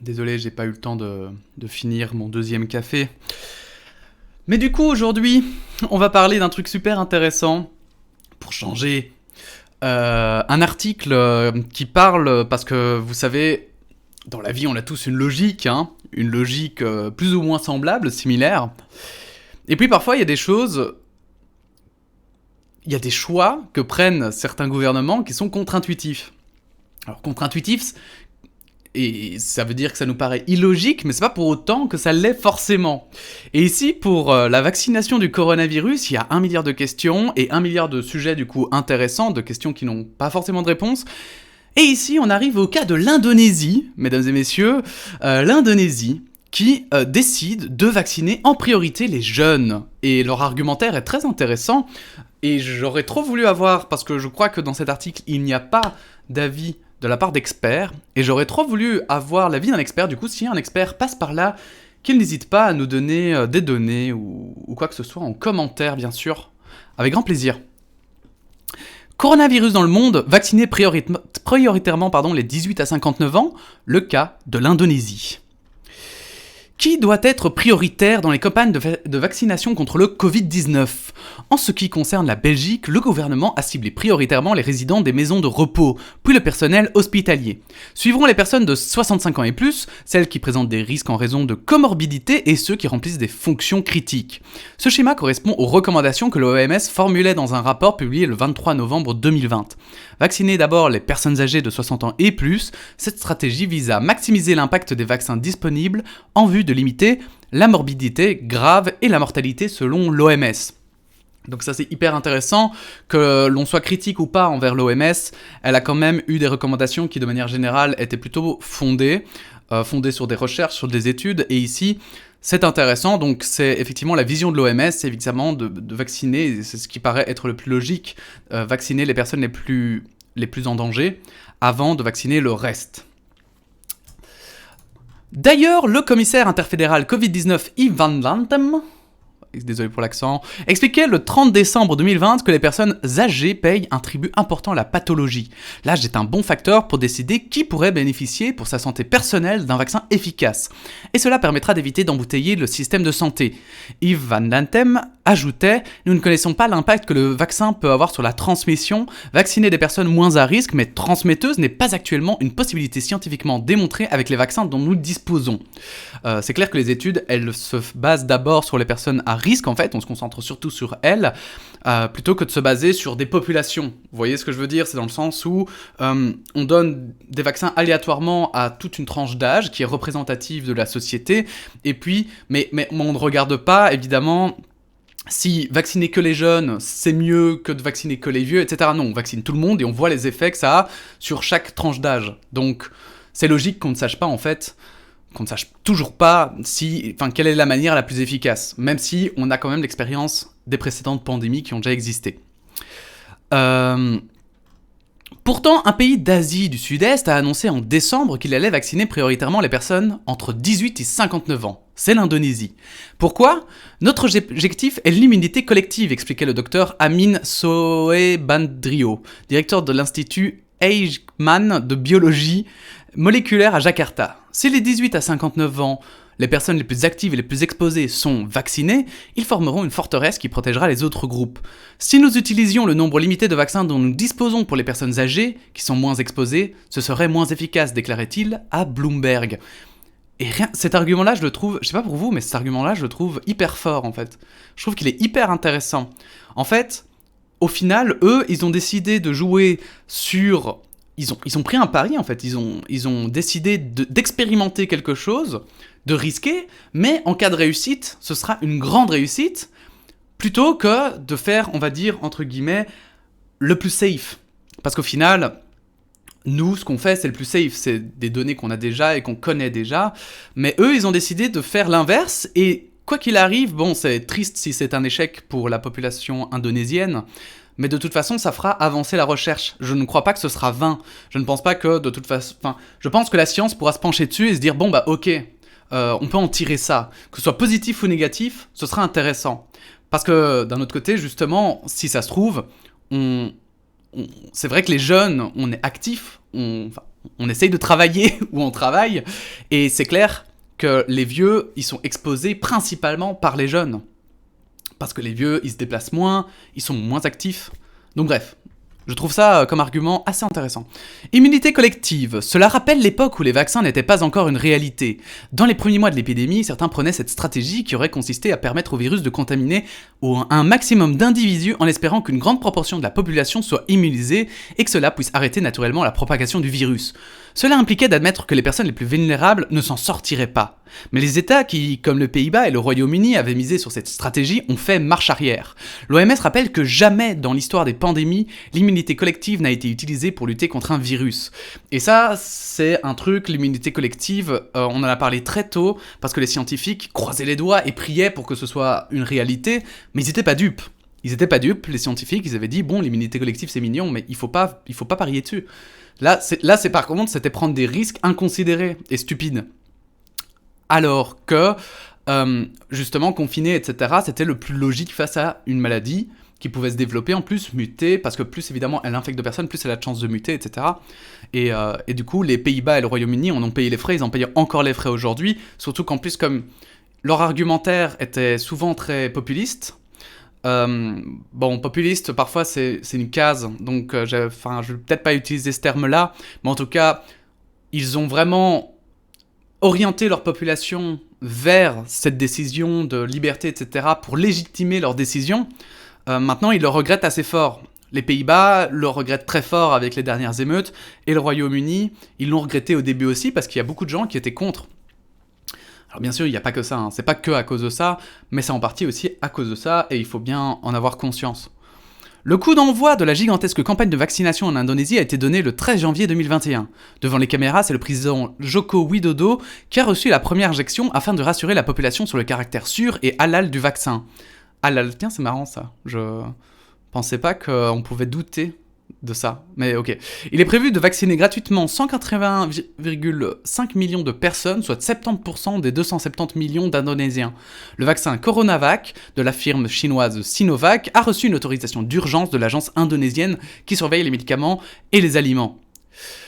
Désolé, j'ai pas eu le temps de finir mon deuxième café. Mais du coup, aujourd'hui, on va parler d'un truc super intéressant pour changer. Un article qui parle, parce que vous savez, dans la vie, on a tous une logique, hein, une logique plus ou moins semblable, similaire. Et puis parfois, il y a des choses, il y a des choix que prennent certains gouvernements qui sont contre-intuitifs. Alors, contre-intuitifs, et ça veut dire que ça nous paraît illogique, mais c'est pas pour autant que ça l'est forcément. Et ici, pour la vaccination du coronavirus, il y a 1 milliard de questions et 1 milliard de sujets du coup intéressants, de questions qui n'ont pas forcément de réponse. Et ici, on arrive au cas de l'Indonésie, mesdames et messieurs, l'Indonésie qui décide de vacciner en priorité les jeunes. Et leur argumentaire est très intéressant, et j'aurais trop voulu avoir, parce que je crois que dans cet article, il n'y a pas d'avis de la part d'experts, et j'aurais trop voulu avoir l'avis d'un expert. Du coup, si un expert passe par là, qu'il n'hésite pas à nous donner des données ou quoi que ce soit en commentaire, bien sûr, avec grand plaisir. Coronavirus dans le monde, vacciner prioritairement les 18 à 59 ans, le cas de l'Indonésie. Qui doit être prioritaire dans les campagnes de vaccination contre le Covid-19 ? En ce qui concerne la Belgique, le gouvernement a ciblé prioritairement les résidents des maisons de repos, puis le personnel hospitalier. Suivront les personnes de 65 ans et plus, celles qui présentent des risques en raison de comorbidité et ceux qui remplissent des fonctions critiques. Ce schéma correspond aux recommandations que l'OMS formulait dans un rapport publié le 23 novembre 2020. Vacciner d'abord les personnes âgées de 60 ans et plus, cette stratégie vise à maximiser l'impact des vaccins disponibles en vue de limiter la morbidité grave et la mortalité selon l'OMS. Donc ça c'est hyper intéressant, que l'on soit critique ou pas envers l'OMS, elle a quand même eu des recommandations qui de manière générale étaient plutôt fondées sur des recherches, sur des études, et ici c'est intéressant. Donc c'est effectivement la vision de l'OMS, c'est évidemment de vacciner, c'est ce qui paraît être le plus logique, vacciner les personnes les plus en danger avant de vacciner le reste. D'ailleurs, le commissaire interfédéral Covid-19 Yves Van Lantem, désolé pour l'accent, expliquait le 30 décembre 2020 que les personnes âgées payent un tribut important à la pathologie. L'âge est un bon facteur pour décider qui pourrait bénéficier pour sa santé personnelle d'un vaccin efficace. Et cela permettra d'éviter d'embouteiller le système de santé. Yves Van Lantem ajoutait « Nous ne connaissons pas l'impact que le vaccin peut avoir sur la transmission. Vacciner des personnes moins à risque mais transmetteuses n'est pas actuellement une possibilité scientifiquement démontrée avec les vaccins dont nous disposons. » C'est clair que les études, elles se basent d'abord sur les personnes à risque, en fait, on se concentre surtout sur elles, plutôt que de se baser sur des populations. Vous voyez ce que je veux dire ? C'est dans le sens où on donne des vaccins aléatoirement à toute une tranche d'âge qui est représentative de la société, et puis, mais on ne regarde pas, évidemment, si vacciner que les jeunes, c'est mieux que de vacciner que les vieux, etc. Non, on vaccine tout le monde et on voit les effets que ça a sur chaque tranche d'âge. Donc, c'est logique qu'on ne sache pas, en fait, qu'on ne sache toujours pas quelle est la manière la plus efficace, même si on a quand même l'expérience des précédentes pandémies qui ont déjà existé. Pourtant, un pays d'Asie du Sud-Est a annoncé en décembre qu'il allait vacciner prioritairement les personnes entre 18 et 59 ans. C'est l'Indonésie. Pourquoi ? Notre objectif est l'immunité collective, expliquait le docteur Amin Soebandrio, directeur de l'Institut Eijkman de biologie moléculaire à Jakarta. Si les 18 à 59 ans, les personnes les plus actives et les plus exposées sont vaccinées, ils formeront une forteresse qui protégera les autres groupes. Si nous utilisions le nombre limité de vaccins dont nous disposons pour les personnes âgées, qui sont moins exposées, ce serait moins efficace, déclarait-il à Bloomberg. Et cet argument-là, je le trouve, je sais pas pour vous, mais cet argument-là, je le trouve hyper fort, en fait. Je trouve qu'il est hyper intéressant. En fait, au final, eux, ils ont décidé de jouer sur... Ils ont pris un pari, en fait. Ils ont décidé d'expérimenter quelque chose, de risquer, mais en cas de réussite, ce sera une grande réussite, plutôt que de faire, on va dire, entre guillemets, le plus safe. Parce qu'au final, nous, ce qu'on fait, c'est le plus safe. C'est des données qu'on a déjà et qu'on connaît déjà. Mais eux, ils ont décidé de faire l'inverse, et quoi qu'il arrive, bon, c'est triste si c'est un échec pour la population indonésienne, mais de toute façon, ça fera avancer la recherche. Je ne crois pas que ce sera vain. Je ne pense pas que, de toute façon... Enfin, je pense que la science pourra se pencher dessus et se dire, bon, bah, ok, on peut en tirer ça. Que ce soit positif ou négatif, ce sera intéressant. Parce que, d'un autre côté, justement, si ça se trouve, c'est vrai que les jeunes, on est actifs, on on essaye de travailler où on travaille, et c'est clair que les vieux, ils sont exposés principalement par les jeunes. Parce que les vieux, ils se déplacent moins, ils sont moins actifs. Donc bref, je trouve ça comme argument assez intéressant. Immunité collective. Cela rappelle l'époque où les vaccins n'étaient pas encore une réalité. Dans les premiers mois de l'épidémie, certains prenaient cette stratégie qui aurait consisté à permettre au virus de contaminer un maximum d'individus en espérant qu'une grande proportion de la population soit immunisée et que cela puisse arrêter naturellement la propagation du virus. Cela impliquait d'admettre que les personnes les plus vulnérables ne s'en sortiraient pas. Mais les États qui, comme le Pays-Bas et le Royaume-Uni, avaient misé sur cette stratégie ont fait marche arrière. L'OMS rappelle que jamais dans l'histoire des pandémies, l'immunité collective n'a été utilisée pour lutter contre un virus. Et ça, c'est un truc, l'immunité collective, on en a parlé très tôt, parce que les scientifiques croisaient les doigts et priaient pour que ce soit une réalité, mais ils n'étaient pas dupes. Ils étaient pas dupes, les scientifiques, ils avaient dit, bon, l'immunité collective c'est mignon, mais il faut pas parier dessus. Là, c'est par contre, c'était prendre des risques inconsidérés et stupides. Alors que, justement, confiné, etc., c'était le plus logique face à une maladie qui pouvait se développer, en plus muter, parce que plus évidemment elle infecte de personnes, plus elle a de chances de muter, etc. Et du coup, les Pays-Bas et le Royaume-Uni en ont payé les frais, ils en payent encore les frais aujourd'hui, surtout qu'en plus, comme leur argumentaire était souvent très populiste, bon, populiste, parfois c'est une case, donc je vais peut-être pas utiliser ce terme-là, mais en tout cas, ils ont vraiment orienté leur population vers cette décision de liberté, etc., pour légitimer leur décision. Maintenant, ils le regrettent assez fort. Les Pays-Bas le regrettent très fort avec les dernières émeutes, et le Royaume-Uni, ils l'ont regretté au début aussi, parce qu'il y a beaucoup de gens qui étaient contre. Alors bien sûr, il n'y a pas que ça, hein. C'est pas que à cause de ça, mais c'est en partie aussi à cause de ça, et il faut bien en avoir conscience. Le coup d'envoi de la gigantesque campagne de vaccination en Indonésie a été donné le 13 janvier 2021. Devant les caméras, c'est le président Joko Widodo qui a reçu la première injection afin de rassurer la population sur le caractère sûr et halal du vaccin. Halal, tiens, c'est marrant ça. Je pensais pas qu'on pouvait douter de ça, mais ok. Il est prévu de vacciner gratuitement 180,5 millions de personnes, soit 70% des 270 millions d'Indonésiens. Le vaccin Coronavac, de la firme chinoise Sinovac, a reçu une autorisation d'urgence de l'agence indonésienne qui surveille les médicaments et les aliments.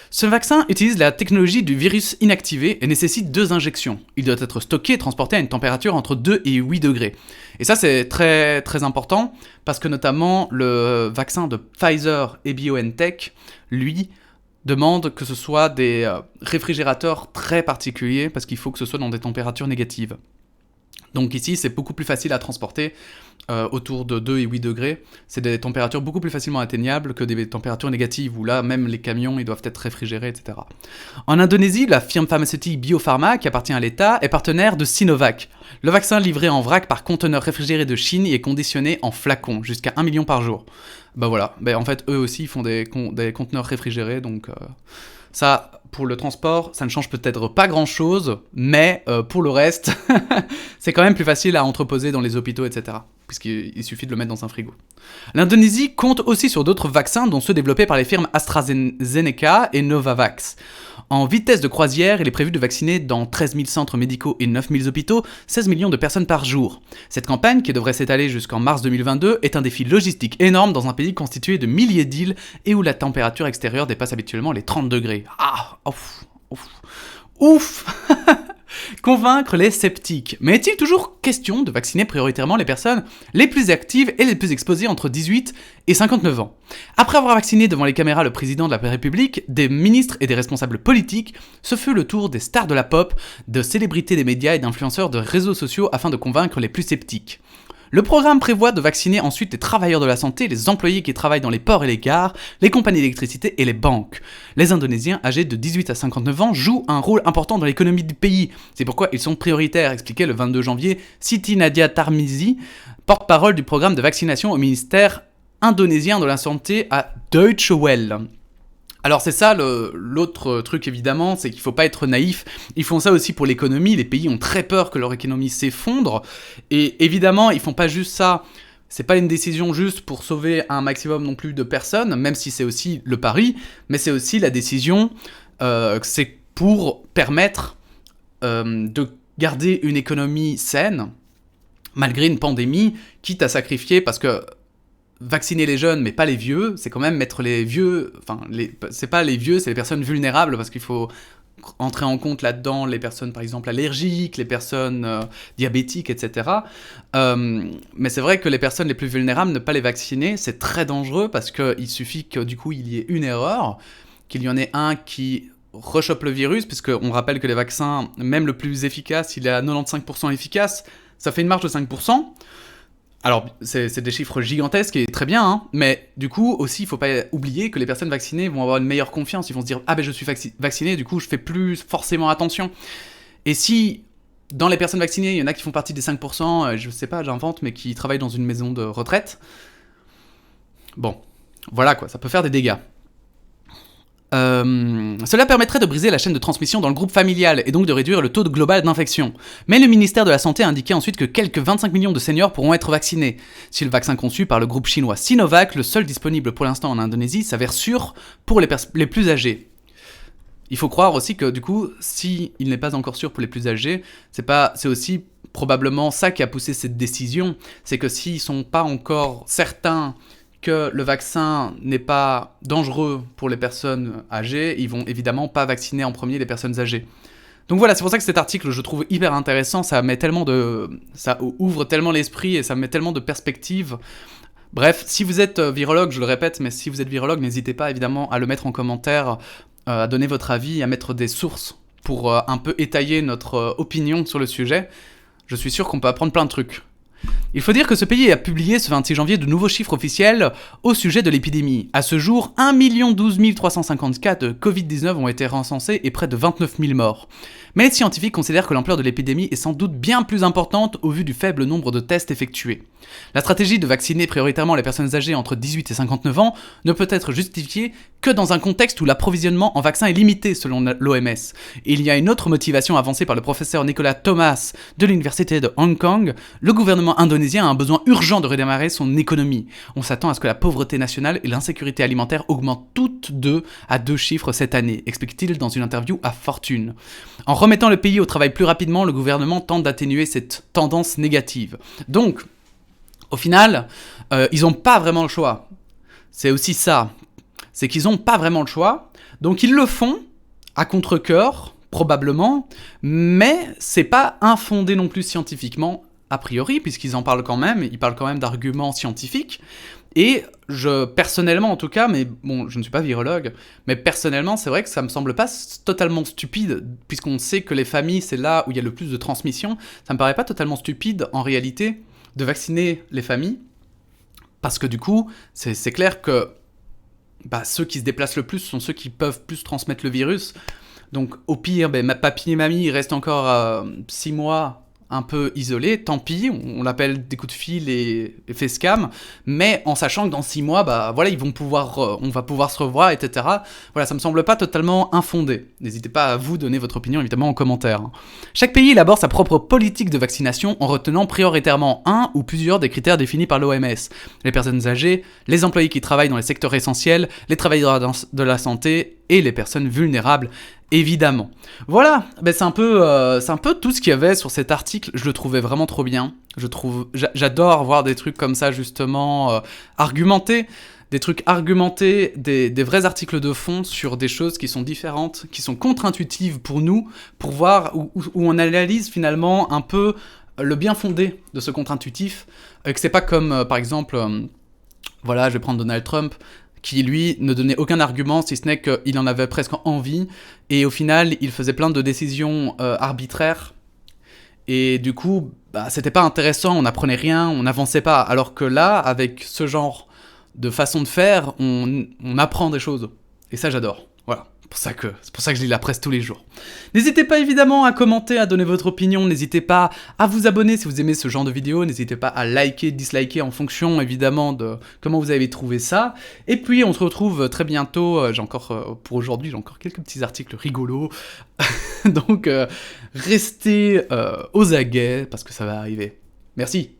Ce vaccin utilise la technologie du virus inactivé et nécessite 2 injections. Il doit être stocké et transporté à une température entre 2 et 8 degrés. Et ça, c'est très très important parce que notamment le vaccin de Pfizer et BioNTech, lui, demande que ce soit des réfrigérateurs très particuliers parce qu'il faut que ce soit dans des températures négatives. Donc ici, c'est beaucoup plus facile à transporter, autour de 2 et 8 degrés. C'est des températures beaucoup plus facilement atteignables que des températures négatives, où là, même les camions, ils doivent être réfrigérés, etc. En Indonésie, la firme pharmaceutique Bio-Pharma, qui appartient à l'État, est partenaire de Sinovac. Le vaccin livré en vrac par conteneur réfrigéré de Chine est conditionné en flacons, jusqu'à 1 million par jour. Bah voilà, en fait, eux aussi, ils font des conteneurs réfrigérés, donc... Ça, pour le transport, ça ne change peut-être pas grand-chose, mais pour le reste, c'est quand même plus facile à entreposer dans les hôpitaux, etc. Puisqu'il suffit de le mettre dans un frigo. L'Indonésie compte aussi sur d'autres vaccins, dont ceux développés par les firmes AstraZeneca et Novavax. En vitesse de croisière, il est prévu de vacciner dans 13 000 centres médicaux et 9 000 hôpitaux 16 millions de personnes par jour. Cette campagne, qui devrait s'étaler jusqu'en mars 2022, est un défi logistique énorme dans un pays constitué de milliers d'îles et où la température extérieure dépasse habituellement les 30 degrés. Ah, ouf Convaincre les sceptiques. Mais est-il toujours question de vacciner prioritairement les personnes les plus actives et les plus exposées entre 18 et 59 ans? Après avoir vacciné devant les caméras le président de la République, des ministres et des responsables politiques, ce fut le tour des stars de la pop, de célébrités des médias et d'influenceurs de réseaux sociaux afin de convaincre les plus sceptiques. Le programme prévoit de vacciner ensuite les travailleurs de la santé, les employés qui travaillent dans les ports et les gares, les compagnies d'électricité et les banques. Les Indonésiens âgés de 18 à 59 ans jouent un rôle important dans l'économie du pays. C'est pourquoi ils sont prioritaires, expliquait le 22 janvier Siti Nadia Tarmizi, porte-parole du programme de vaccination au ministère indonésien de la Santé à Deutsche Welle. Alors c'est ça l'autre truc évidemment, c'est qu'il faut pas être naïf, ils font ça aussi pour l'économie, les pays ont très peur que leur économie s'effondre, et évidemment ils font pas juste ça, c'est pas une décision juste pour sauver un maximum non plus de personnes, même si c'est aussi le pari, mais c'est aussi la décision, c'est pour permettre de garder une économie saine, malgré une pandémie, quitte à sacrifier, parce que vacciner les jeunes mais pas les vieux, c'est quand même mettre les vieux, c'est pas les vieux, c'est les personnes vulnérables, parce qu'il faut entrer en compte là-dedans les personnes par exemple allergiques, les personnes diabétiques, etc. Mais c'est vrai que les personnes les plus vulnérables, ne pas les vacciner, c'est très dangereux, parce qu'il suffit que du coup il y ait une erreur, qu'il y en ait un qui rechoppe le virus, puisqu'on rappelle que les vaccins, même le plus efficace, il est à 95% efficace, ça fait une marge de 5%. Alors, c'est des chiffres gigantesques et très bien, hein, mais du coup, aussi, il faut pas oublier que les personnes vaccinées vont avoir une meilleure confiance. Ils vont se dire « Ah ben je suis vacciné, du coup, je fais plus forcément attention. » Et si, dans les personnes vaccinées, il y en a qui font partie des 5%, je sais pas, j'invente, mais qui travaillent dans une maison de retraite, bon, voilà quoi, ça peut faire des dégâts. Cela permettrait de briser la chaîne de transmission dans le groupe familial et donc de réduire le taux global d'infection. Mais le ministère de la Santé a indiqué ensuite que quelques 25 millions de seniors pourront être vaccinés. Si le vaccin conçu par le groupe chinois Sinovac, le seul disponible pour l'instant en Indonésie, s'avère sûr pour les plus âgés. Il faut croire aussi que du coup, s'il n'est pas encore sûr pour les plus âgés, c'est aussi probablement ça qui a poussé cette décision, c'est que s'ils sont pas encore certains que le vaccin n'est pas dangereux pour les personnes âgées, ils vont évidemment pas vacciner en premier les personnes âgées. Donc voilà, c'est pour ça que cet article, je trouve hyper intéressant, ça ouvre tellement l'esprit et ça met tellement de perspectives. Bref, si vous êtes virologue, je le répète, mais si vous êtes virologue, n'hésitez pas évidemment à le mettre en commentaire, à donner votre avis, à mettre des sources pour un peu étayer notre opinion sur le sujet. Je suis sûr qu'on peut apprendre plein de trucs. Il faut dire que ce pays a publié ce 26 janvier de nouveaux chiffres officiels au sujet de l'épidémie. À ce jour, 1 12 350 cas de Covid-19 ont été recensés et près de 29 000 morts. Mais les scientifiques considèrent que l'ampleur de l'épidémie est sans doute bien plus importante au vu du faible nombre de tests effectués. La stratégie de vacciner prioritairement les personnes âgées entre 18 et 59 ans ne peut être justifiée que dans un contexte où l'approvisionnement en vaccins est limité selon l'OMS. Et il y a une autre motivation avancée par le professeur Nicolas Thomas de l'université de Hong Kong. Le gouvernement indonésien a un besoin urgent de redémarrer son économie. On s'attend à ce que la pauvreté nationale et l'insécurité alimentaire augmentent toutes à 2 chiffres cette année, explique-t-il dans une interview à Fortune. En remettant le pays au travail plus rapidement, le gouvernement tente d'atténuer cette tendance négative. Donc, au final, ils n'ont pas vraiment le choix. C'est aussi ça. C'est qu'ils n'ont pas vraiment le choix. Donc ils le font, à contre-cœur, probablement, mais c'est pas infondé non plus scientifiquement, a priori, puisqu'ils en parlent quand même, ils parlent quand même d'arguments scientifiques. Et personnellement en tout cas, mais bon, je ne suis pas virologue, mais personnellement, c'est vrai que ça me semble pas totalement stupide, puisqu'on sait que les familles, c'est là où il y a le plus de transmission. Ça me paraît pas totalement stupide, en réalité, de vacciner les familles, parce que du coup, c'est clair que ceux qui se déplacent le plus sont ceux qui peuvent plus transmettre le virus. Donc au pire, papy et mamie restent encore 6 mois un peu isolés, tant pis, on l'appelle des coups de fil et facecam, mais en sachant que dans 6 mois, voilà, on va pouvoir se revoir, etc. Voilà, ça me semble pas totalement infondé. N'hésitez pas à vous donner votre opinion, évidemment, en commentaire. Chaque pays élabore sa propre politique de vaccination en retenant prioritairement un ou plusieurs des critères définis par l'OMS. Les personnes âgées, les employés qui travaillent dans les secteurs essentiels, les travailleurs de la santé et les personnes vulnérables, évidemment. Voilà, c'est un peu tout ce qu'il y avait sur cet article. Je le trouvais vraiment trop bien. J'adore voir des trucs comme ça, justement, argumentés. Des trucs argumentés, des vrais articles de fond sur des choses qui sont différentes, qui sont contre-intuitives pour nous, pour voir où on analyse finalement un peu le bien fondé de ce contre-intuitif. Que c'est pas comme, par exemple, voilà, je vais prendre Donald Trump, qui lui ne donnait aucun argument, si ce n'est qu'il en avait presque envie, et au final, il faisait plein de décisions arbitraires, et du coup, c'était pas intéressant, on n'apprenait rien, on n'avançait pas, alors que là, avec ce genre de façon de faire, on apprend des choses, et ça j'adore, voilà. C'est pour ça que je lis la presse tous les jours. N'hésitez pas évidemment à commenter, à donner votre opinion, n'hésitez pas à vous abonner si vous aimez ce genre de vidéo, n'hésitez pas à liker, disliker en fonction évidemment de comment vous avez trouvé ça. Et puis on se retrouve très bientôt, pour aujourd'hui j'ai encore quelques petits articles rigolos, donc restez aux aguets parce que ça va arriver. Merci.